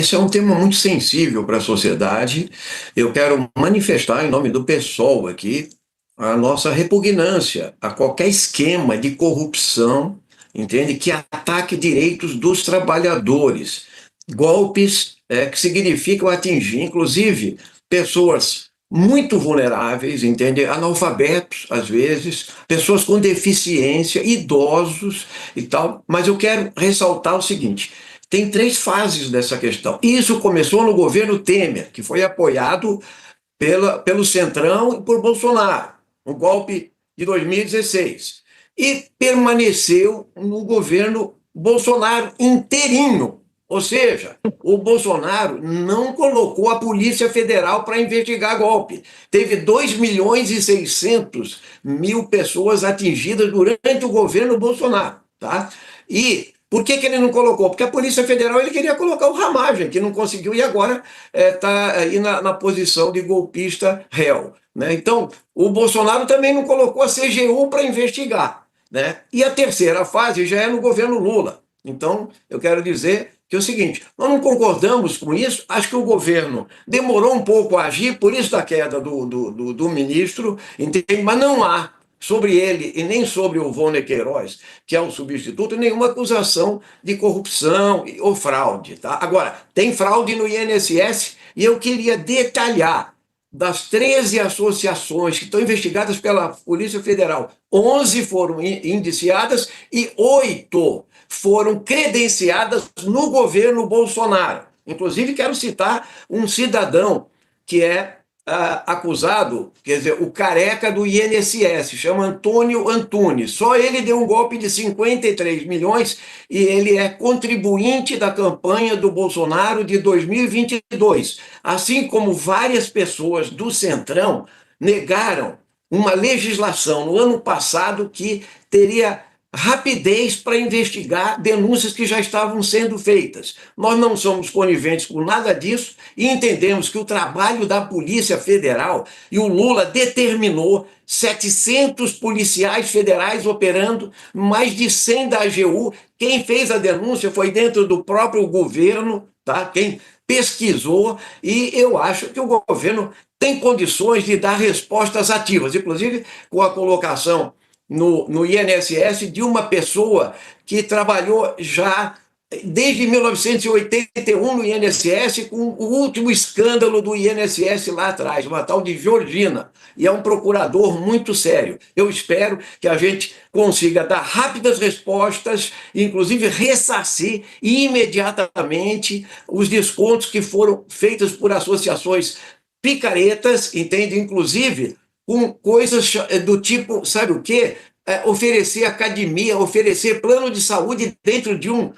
esse é um tema muito sensível para a sociedade. Eu quero manifestar, em nome do PSOL aqui, a nossa repugnância a qualquer esquema de corrupção, entende, que ataque direitos dos trabalhadores. Golpes que significam atingir, inclusive, pessoas muito vulneráveis, entende, analfabetos, às vezes, pessoas com deficiência, idosos e tal. Mas eu quero ressaltar o seguinte: tem três fases dessa questão. Isso começou no governo Temer, que foi apoiado pelo Centrão e por Bolsonaro, o golpe de 2016. E permaneceu no governo Bolsonaro inteirinho. Ou seja, o Bolsonaro não colocou a Polícia Federal para investigar golpe. Teve 2.600.000 pessoas atingidas durante o governo Bolsonaro. Tá? E por que ele não colocou? Porque a Polícia Federal ele queria colocar o Ramagem, que não conseguiu, e agora está aí na posição de golpista réu. Né? Então, o Bolsonaro também não colocou a CGU para investigar. Né? E a terceira fase já é no governo Lula. Então, eu quero dizer que é o seguinte: nós não concordamos com isso, acho que o governo demorou um pouco a agir, por isso da queda do ministro, entende? Mas não há sobre ele e nem sobre o Volney Queiroz, que é o substituto, nenhuma acusação de corrupção ou fraude. Tá? Agora, tem fraude no INSS e eu queria detalhar: das 13 associações que estão investigadas pela Polícia Federal, 11 foram indiciadas e 8 foram credenciadas no governo Bolsonaro. Inclusive, quero citar um cidadão que é acusado, quer dizer, o careca do INSS, chama Antônio Antunes. Só ele deu um golpe de 53 milhões e ele é contribuinte da campanha do Bolsonaro de 2022. Assim como várias pessoas do Centrão negaram uma legislação no ano passado que teria rapidez para investigar denúncias que já estavam sendo feitas. Nós não somos coniventes com nada disso e entendemos que o trabalho da Polícia Federal, e o Lula determinou 700 policiais federais operando, mais de 100 da AGU. Quem fez a denúncia foi dentro do próprio governo, tá? Quem pesquisou, e eu acho que o governo tem condições de dar respostas ativas, inclusive com a colocação no INSS de uma pessoa que trabalhou já desde 1981 no INSS, com o último escândalo do INSS lá atrás, uma tal de Georgina, e é um procurador muito sério. Eu espero que a gente consiga dar rápidas respostas, inclusive ressarcir imediatamente os descontos que foram feitos por associações picaretas, entende? Inclusive com coisas do tipo, sabe o quê? Oferecer academia, oferecer plano de saúde dentro de um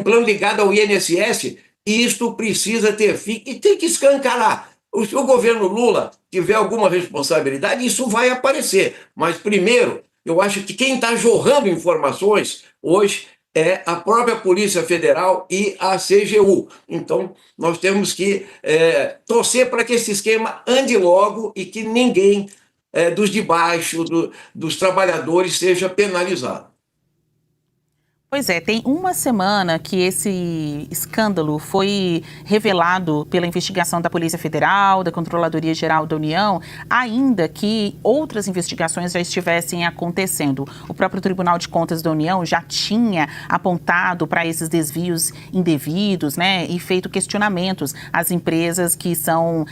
plano ligado ao INSS, e isto precisa ter fim e tem que escancarar. Se o governo Lula tiver alguma responsabilidade, isso vai aparecer. Mas, primeiro, eu acho que quem está jorrando informações hoje é a própria Polícia Federal e a CGU. Então, nós temos que torcer para que esse esquema ande logo e que ninguém dos de baixo, dos trabalhadores, seja penalizado. Pois é, tem uma semana que esse escândalo foi revelado pela investigação da Polícia Federal, da Controladoria Geral da União, ainda que outras investigações já estivessem acontecendo. O próprio Tribunal de Contas da União já tinha apontado para esses desvios indevidos, né, e feito questionamentos às empresas que são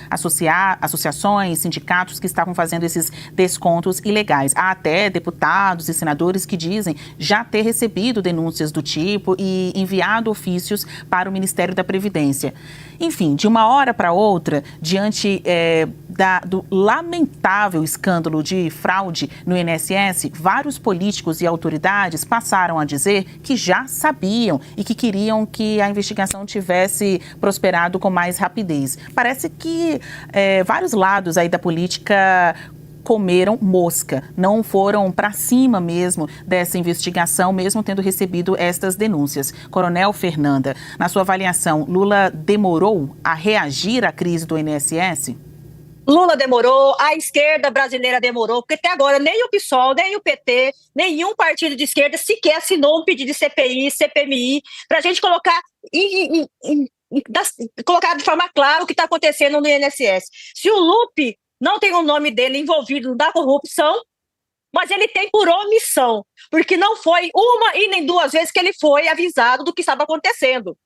associações, sindicatos que estavam fazendo esses descontos ilegais. Há até deputados e senadores que dizem já ter recebido denúncias do tipo e enviado ofícios para o Ministério da Previdência. Enfim, de uma hora para outra, diante do lamentável escândalo de fraude no INSS, vários políticos e autoridades passaram a dizer que já sabiam e que queriam que a investigação tivesse prosperado com mais rapidez. Parece que vários lados aí da política comeram mosca, não foram para cima mesmo dessa investigação, mesmo tendo recebido estas denúncias. Coronel Fernanda, na sua avaliação, Lula demorou a reagir à crise do INSS? Lula demorou, a esquerda brasileira demorou, porque até agora nem o PSOL, nem o PT, nenhum partido de esquerda sequer assinou um pedido de CPI, CPMI, para a gente colocar colocar de forma clara o que está acontecendo no INSS. Se o Lupe não tem o nome dele envolvido na corrupção, mas ele tem por omissão, porque não foi uma e nem duas vezes que ele foi avisado do que estava acontecendo.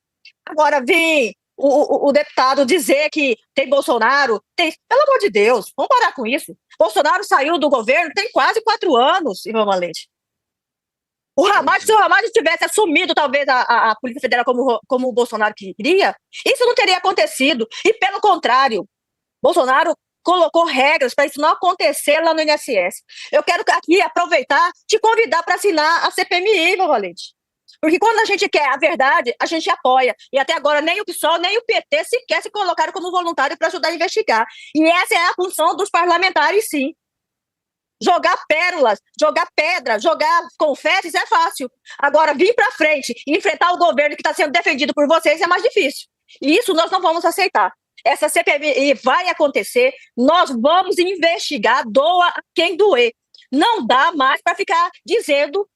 Agora, vem o deputado dizer que tem Bolsonaro, pelo amor de Deus, vamos parar com isso. Bolsonaro saiu do governo tem quase 4 anos, Ivan Valente. Se o Ramagem tivesse assumido, talvez, a Polícia Federal como o Bolsonaro queria, isso não teria acontecido. E, pelo contrário, Bolsonaro colocou regras para isso não acontecer lá no INSS. Eu quero aqui aproveitar e te convidar para assinar a CPMI, Ivan Valente. Porque quando a gente quer a verdade, a gente apoia. E até agora nem o PSOL, nem o PT sequer se colocaram como voluntário para ajudar a investigar. E essa é a função dos parlamentares, sim. Jogar pérolas, jogar pedra, jogar confetes é fácil. Agora, vir para frente e enfrentar o governo que está sendo defendido por vocês é mais difícil. E isso nós não vamos aceitar. Essa CPMI vai acontecer, nós vamos investigar, doa quem doer. Não dá mais para ficar dizendo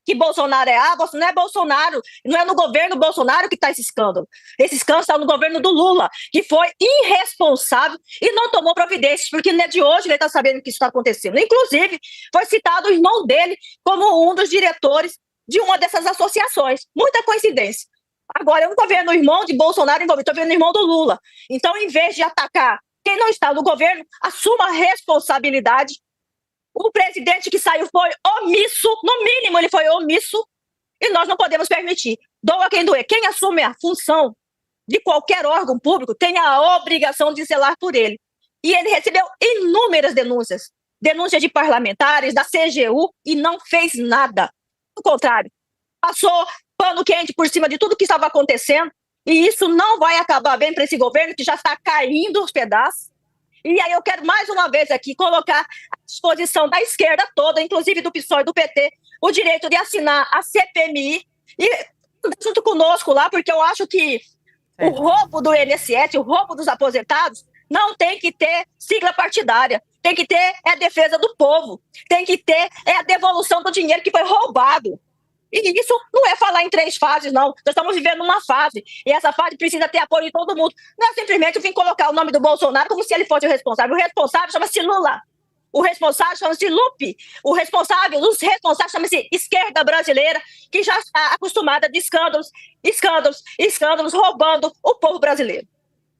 que Bolsonaro é não é Bolsonaro, não é no governo Bolsonaro que está esse escândalo. Esse escândalo está no governo do Lula, que foi irresponsável e não tomou providências, porque não é de hoje ele está sabendo que isso está acontecendo. Inclusive, foi citado o irmão dele como um dos diretores de uma dessas associações. Muita coincidência. Agora, eu não estou vendo o irmão de Bolsonaro envolvido, estou vendo o irmão do Lula. Então, em vez de atacar quem não está no governo, assuma a responsabilidade. O presidente que saiu foi omisso, no mínimo ele foi omisso, e nós não podemos permitir. Doa quem doer. Quem assume a função de qualquer órgão público tem a obrigação de zelar por ele. E ele recebeu inúmeras denúncias. Denúncias de parlamentares, da CGU, e não fez nada. Ao contrário, passou pano quente por cima de tudo que estava acontecendo, e isso não vai acabar bem para esse governo que já está caindo aos pedaços. E aí eu quero mais uma vez aqui colocar à disposição da esquerda toda, inclusive do PSOL e do PT, o direito de assinar a CPMI e junto conosco lá, porque eu acho que o roubo do INSS, o roubo dos aposentados, não tem que ter sigla partidária. Tem que ter a defesa do povo. Tem que ter a devolução do dinheiro que foi roubado. E isso não é falar em 3 fases, não. Nós estamos vivendo uma fase. E essa fase precisa ter apoio de todo mundo. Não é simplesmente vir colocar o nome do Bolsonaro como se ele fosse o responsável. O responsável chama-se Lula. O responsável chama-se Lupe. Os responsáveis chama-se esquerda brasileira, que já está acostumada de escândalos, roubando o povo brasileiro.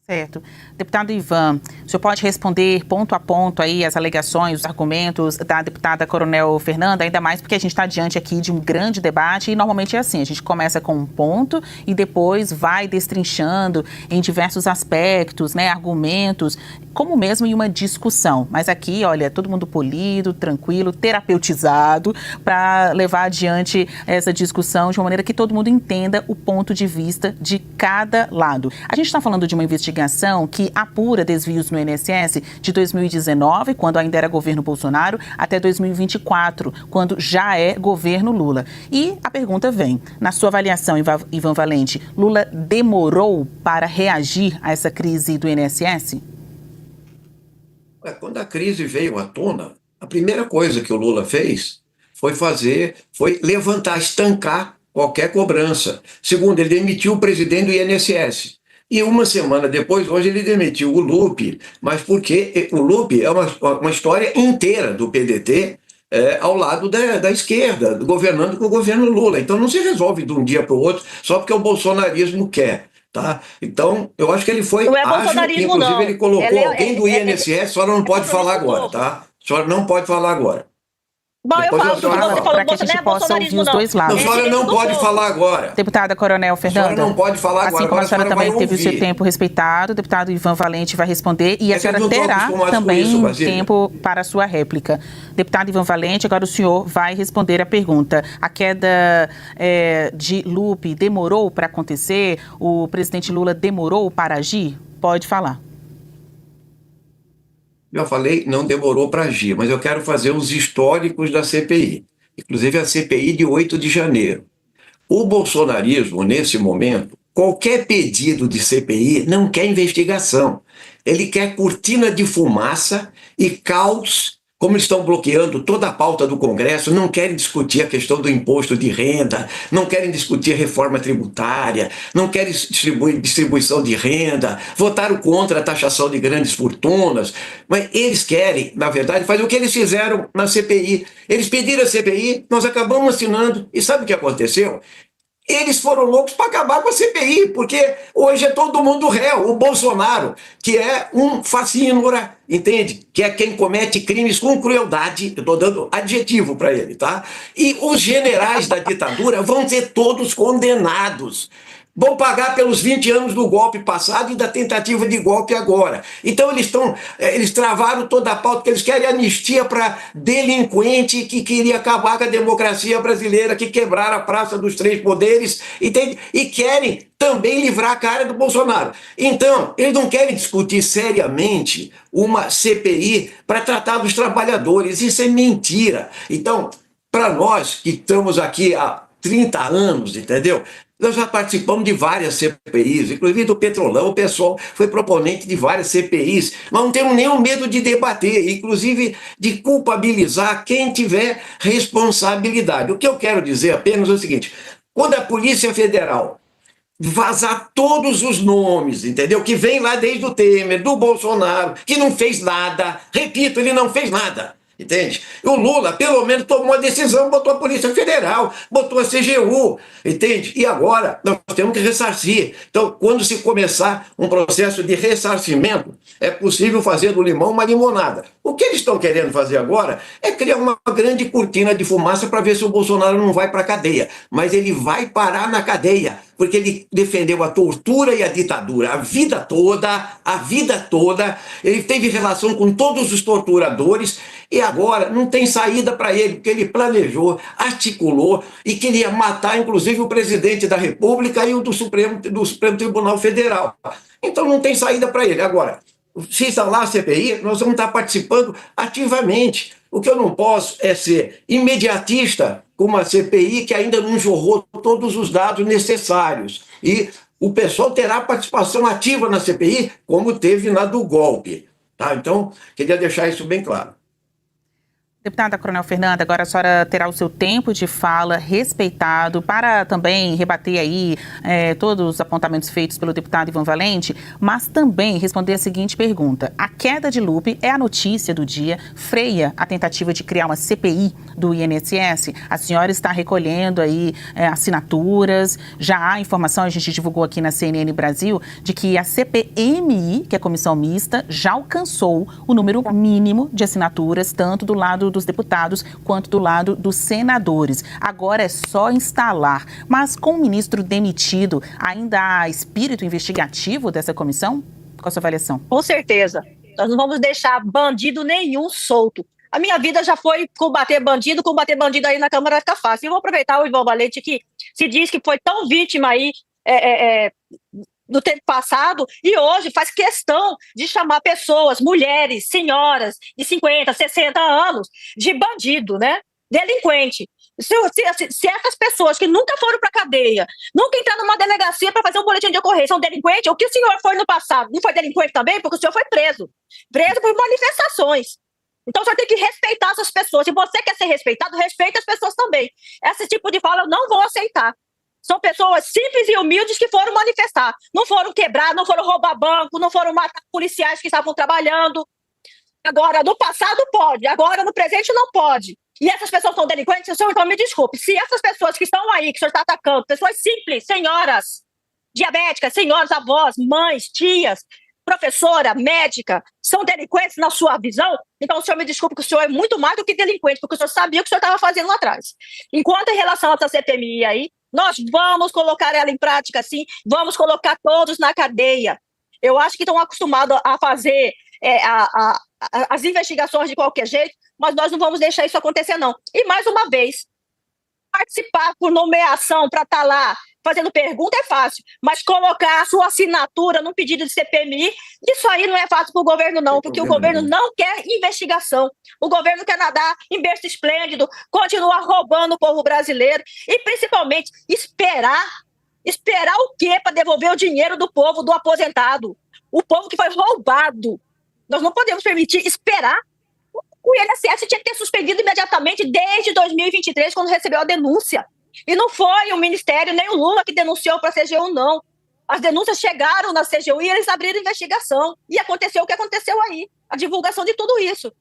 Certo. Deputado Ivan, o senhor pode responder ponto a ponto aí as alegações, os argumentos da deputada Coronel Fernanda, ainda mais porque a gente está diante aqui de um grande debate e normalmente é assim, a gente começa com um ponto e depois vai destrinchando em diversos aspectos, né, argumentos, como mesmo em uma discussão. Mas aqui, olha, todo mundo polido, tranquilo, terapeutizado para levar adiante essa discussão de uma maneira que todo mundo entenda o ponto de vista de cada lado. A gente está falando de uma investigação que apura desvios no INSS de 2019, quando ainda era governo Bolsonaro, até 2024, quando já é governo Lula. E a pergunta vem, na sua avaliação, Ivan Valente, Lula demorou para reagir a essa crise do INSS? Quando a crise veio à tona, a primeira coisa que o Lula fez foi levantar, estancar qualquer cobrança. Segundo, ele demitiu o presidente do INSS. E uma semana depois, hoje ele demitiu o Lupe, mas porque o Lupe é uma história inteira do PDT ao lado da esquerda, governando com o governo Lula. Então não se resolve de um dia para o outro só porque o bolsonarismo quer. Tá? Então, eu acho que ele foi ágil, inclusive não. Ele colocou alguém do INSS, a senhora não pode falar agora, tá? A senhora não pode falar agora. Bom, eu falo tudo que você falou, para que a gente possa ouvir os dois lados. A senhora não pode falar agora. Deputada Coronel Fernanda. A senhora não pode falar agora. Assim como a senhora também teve o seu tempo respeitado, o deputado Ivan Valente vai responder e a senhora terá também tempo para a sua réplica. Deputado Ivan Valente, agora o senhor vai responder a pergunta. A queda de Lupe demorou para acontecer? O presidente Lula demorou para agir? Pode falar. Já falei, não demorou para agir, mas eu quero fazer os históricos da CPI, inclusive a CPI de 8 de janeiro. O bolsonarismo, nesse momento, qualquer pedido de CPI não quer investigação. Ele quer cortina de fumaça e caos como eles estão bloqueando toda a pauta do Congresso, não querem discutir a questão do imposto de renda, não querem discutir reforma tributária, não querem distribuição de renda, votaram contra a taxação de grandes fortunas, mas eles querem, na verdade, fazer o que eles fizeram na CPI. Eles pediram a CPI, nós acabamos assinando, e sabe o que aconteceu? Eles foram loucos para acabar com a CPI, porque hoje é todo mundo réu. O Bolsonaro, que é um facínora, entende? Que é quem comete crimes com crueldade, eu estou dando adjetivo para ele, tá? E os generais da ditadura vão ser todos condenados. Vão pagar pelos 20 anos do golpe passado e da tentativa de golpe agora. Então eles travaram toda a pauta, que eles querem anistia para delinquente que queria acabar com a democracia brasileira, que quebraram a Praça dos Três Poderes, entende? E querem também livrar a cara do Bolsonaro. Então, eles não querem discutir seriamente uma CPI para tratar dos trabalhadores. Isso é mentira. Então, para nós que estamos aqui há 30 anos, entendeu? Nós já participamos de várias CPIs, inclusive do Petrolão, o pessoal foi proponente de várias CPIs. Nós não temos nenhum medo de debater, inclusive de culpabilizar quem tiver responsabilidade. O que eu quero dizer apenas é o seguinte: quando a Polícia Federal vazar todos os nomes, entendeu? Que vem lá desde o Temer, do Bolsonaro, que não fez nada, repito, ele não fez nada. Entende? O Lula, pelo menos, tomou a decisão, botou a Polícia Federal, botou a CGU, entende? E agora nós temos que ressarcir. Então, quando se começar um processo de ressarcimento, é possível fazer do limão uma limonada. O que eles estão querendo fazer agora é criar uma grande cortina de fumaça para ver se o Bolsonaro não vai para a cadeia. Mas ele vai parar na cadeia, porque ele defendeu a tortura e a ditadura a vida toda, ele teve relação com todos os torturadores, e agora não tem saída para ele, porque ele planejou, articulou e queria matar, inclusive, o presidente da República e o do Supremo Tribunal Federal. Então não tem saída para ele. Agora, se instalar a CPI, nós vamos estar participando ativamente. O que eu não posso é ser imediatista com uma CPI que ainda não jorrou todos os dados necessários. E o pessoal terá participação ativa na CPI, como teve na do golpe. Tá? Então, queria deixar isso bem claro. Deputada Coronel Fernanda, agora a senhora terá o seu tempo de fala respeitado para também rebater aí todos os apontamentos feitos pelo deputado Ivan Valente, mas também responder a seguinte pergunta: a queda de Lupe é a notícia do dia, freia a tentativa de criar uma CPI do INSS? A senhora está recolhendo aí assinaturas, já há informação, a gente divulgou aqui na CNN Brasil, de que a CPMI, que é a Comissão Mista, já alcançou o número mínimo de assinaturas, tanto do lado dos deputados quanto do lado dos senadores. Agora é só instalar. Mas com o ministro demitido, ainda há espírito investigativo dessa comissão? Qual a sua avaliação? Com certeza. Nós não vamos deixar bandido nenhum solto. A minha vida já foi combater bandido aí na Câmara fica fácil. E vou aproveitar o Ivan Valente, que se diz que foi tão vítima aí no tempo passado, e hoje faz questão de chamar pessoas, mulheres, senhoras de 50, 60 anos, de bandido, né? Delinquente. Se essas pessoas que nunca foram para cadeia, nunca entraram numa delegacia para fazer um boletim de ocorrência, são delinquentes, o que o senhor foi no passado? Não foi delinquente também? Porque o senhor foi preso por manifestações. Então, o senhor tem que respeitar essas pessoas. Se você quer ser respeitado, respeite as pessoas também. Esse tipo de fala eu não vou aceitar. São pessoas simples e humildes que foram manifestar. Não foram quebrar, não foram roubar banco, não foram matar policiais que estavam trabalhando. Agora, no passado pode, agora no presente não pode. E essas pessoas são delinquentes, o senhor então me desculpe. Se essas pessoas que estão aí, que o senhor está atacando, pessoas simples, senhoras, diabéticas, senhoras, avós, mães, tias, professora, médica, são delinquentes na sua visão, então o senhor me desculpe que o senhor é muito mais do que delinquente, porque o senhor sabia o que o senhor estava fazendo lá atrás. Enquanto em relação a essa CPMI aí, nós vamos colocar ela em prática, sim, vamos colocar todos na cadeia. Eu acho que estão acostumados a fazer as investigações de qualquer jeito, mas nós não vamos deixar isso acontecer, não. E mais uma vez, participar por nomeação para estar lá fazendo pergunta é fácil, mas colocar a sua assinatura num pedido de CPMI, isso aí não é fácil para o governo, não, porque o governo não quer investigação. O governo quer nadar em berço esplêndido, continuar roubando o povo brasileiro e, principalmente, esperar o quê para devolver o dinheiro do povo, do aposentado? O povo que foi roubado. Nós não podemos permitir esperar O INSS tinha que ter suspendido imediatamente desde 2023, quando recebeu a denúncia. E não foi o Ministério, nem o Lula que denunciou para a CGU, não. As denúncias chegaram na CGU e eles abriram investigação. E aconteceu o que aconteceu aí, a divulgação de tudo isso.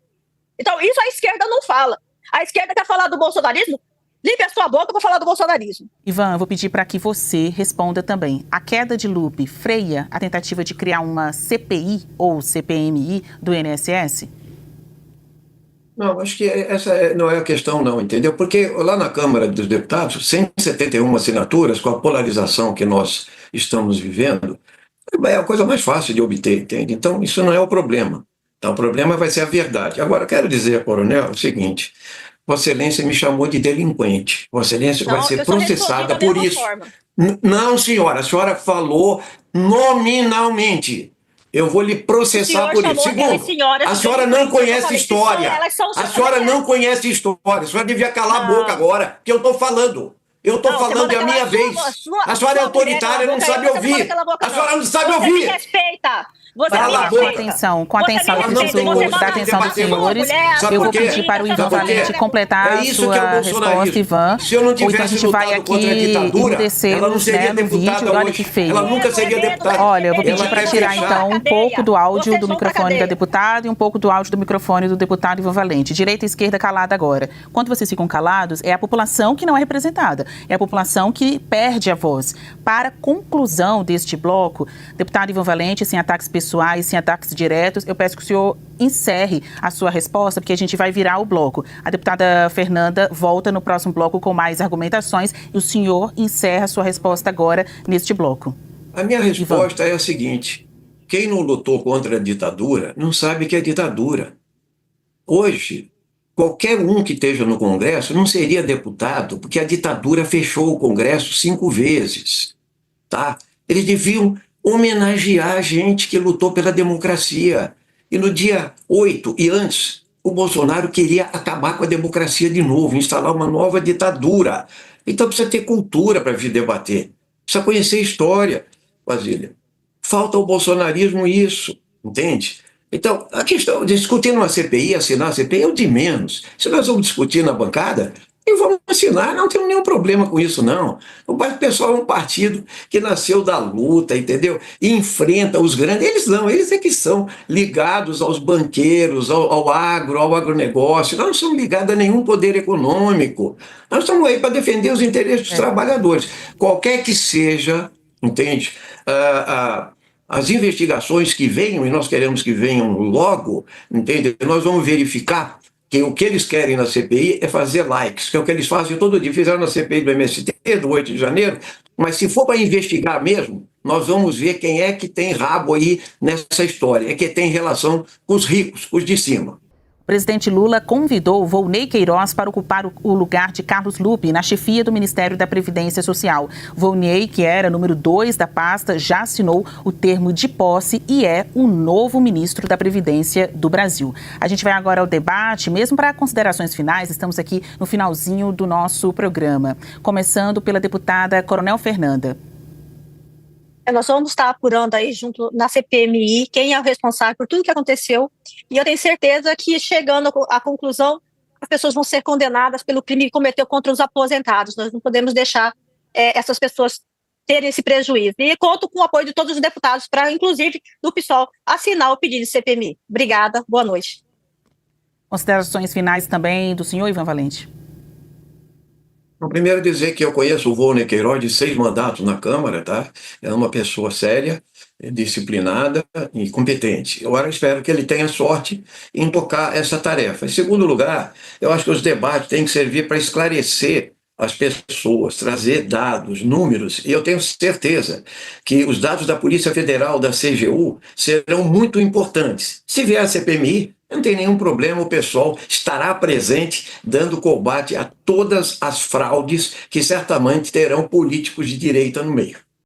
Então, isso a esquerda não fala. A esquerda quer falar do bolsonarismo? Limpe a sua boca para falar do bolsonarismo. Ivan, eu vou pedir para que você responda também. A queda de Lupe freia a tentativa de criar uma CPI ou CPMI do INSS? Não, acho que essa não é a questão, não, entendeu? Porque lá na Câmara dos Deputados, 171 assinaturas, com a polarização que nós estamos vivendo, é a coisa mais fácil de obter, entende? Então, isso não é o problema. Então, o problema vai ser a verdade. Agora, eu quero dizer, coronel, o seguinte: Vossa Excelência me chamou de delinquente. Vossa Excelência vai ser processada por isso. Não, senhora, a senhora falou nominalmente. Eu vou lhe processar por isso. Segundo, a senhora não conhece história. A senhora não conhece história. A senhora devia calar a boca agora, porque eu estou falando. Eu estou falando e é a minha vez. A senhora é autoritária, não sabe ouvir. A senhora não sabe ouvir. Respeita. Com atenção, eu preciso da atenção dos senhores. Eu vou pedir para o Ivan Valente completar a sua resposta, Ivan. Ou então a gente vai aqui endurecer no vídeo. Olha que feio. Ela nunca seria deputada. Olha, eu vou pedir para tirar então um pouco do áudio do microfone da deputada e um pouco do áudio do microfone do deputado Ivan Valente. Direita e esquerda calada agora. Quando vocês ficam calados, é a população que não é representada. É a população que perde a voz. Para conclusão deste bloco, deputado Ivan Valente, sem ataques pessoais, sem ataques diretos, eu peço que o senhor encerre a sua resposta, porque a gente vai virar o bloco. A deputada Fernanda volta no próximo bloco com mais argumentações e o senhor encerra a sua resposta agora neste bloco. A minha resposta é a seguinte: quem não lutou contra a ditadura não sabe que é ditadura. Hoje, qualquer um que esteja no Congresso não seria deputado, porque a ditadura fechou o Congresso 5 vezes. Tá? Eles deviam homenagear a gente que lutou pela democracia. E no dia 8 e antes, o Bolsonaro queria acabar com a democracia de novo, instalar uma nova ditadura. Então precisa ter cultura para vir debater. Precisa conhecer história, Basília. Falta ao bolsonarismo isso, entende? Então, a questão de discutir numa CPI, assinar a CPI é o de menos. Se nós vamos discutir na bancada, e vamos assinar, não temos nenhum problema com isso, não. O pessoal é um partido que nasceu da luta, entendeu? E enfrenta os grandes. Eles é que são ligados aos banqueiros, ao agronegócio. Nós não somos ligados a nenhum poder econômico. Nós estamos aí para defender os interesses dos trabalhadores. Qualquer que seja, entende? As investigações que venham, e nós queremos que venham logo, entende? Nós vamos verificar que o que eles querem na CPI é fazer likes, que é o que eles fazem todo dia. Fizeram na CPI do MST, do 8 de janeiro, mas se for para investigar mesmo, nós vamos ver quem é que tem rabo aí nessa história, é que tem relação com os ricos, com os de cima. O presidente Lula convidou Volney Queiroz para ocupar o lugar de Carlos Lupe na chefia do Ministério da Previdência Social. Volney, que era número 2 da pasta, já assinou o termo de posse e é o novo ministro da Previdência do Brasil. A gente vai agora ao debate, mesmo para considerações finais, estamos aqui no finalzinho do nosso programa. Começando pela deputada Coronel Fernanda. Nós vamos estar apurando aí junto na CPMI quem é o responsável por tudo que aconteceu. E eu tenho certeza que, chegando à conclusão, as pessoas vão ser condenadas pelo crime que cometeu contra os aposentados. Nós não podemos deixar essas pessoas terem esse prejuízo. E conto com o apoio de todos os deputados para, inclusive, do PSOL, assinar o pedido de CPMI. Obrigada, boa noite. Considerações finais também do senhor Ivan Valente. Primeiro dizer que eu conheço o Volney Queiroz de 6 mandatos na Câmara, tá? É uma pessoa séria, disciplinada e competente. Agora espero que ele tenha sorte em tocar essa tarefa. Em segundo lugar, eu acho que os debates têm que servir para esclarecer as pessoas, trazer dados, números, e eu tenho certeza que os dados da Polícia Federal, da CGU, serão muito importantes. Se vier a CPMI, não tem nenhum problema, o pessoal estará presente dando combate a todas as fraudes que certamente terão políticos de direita no meio.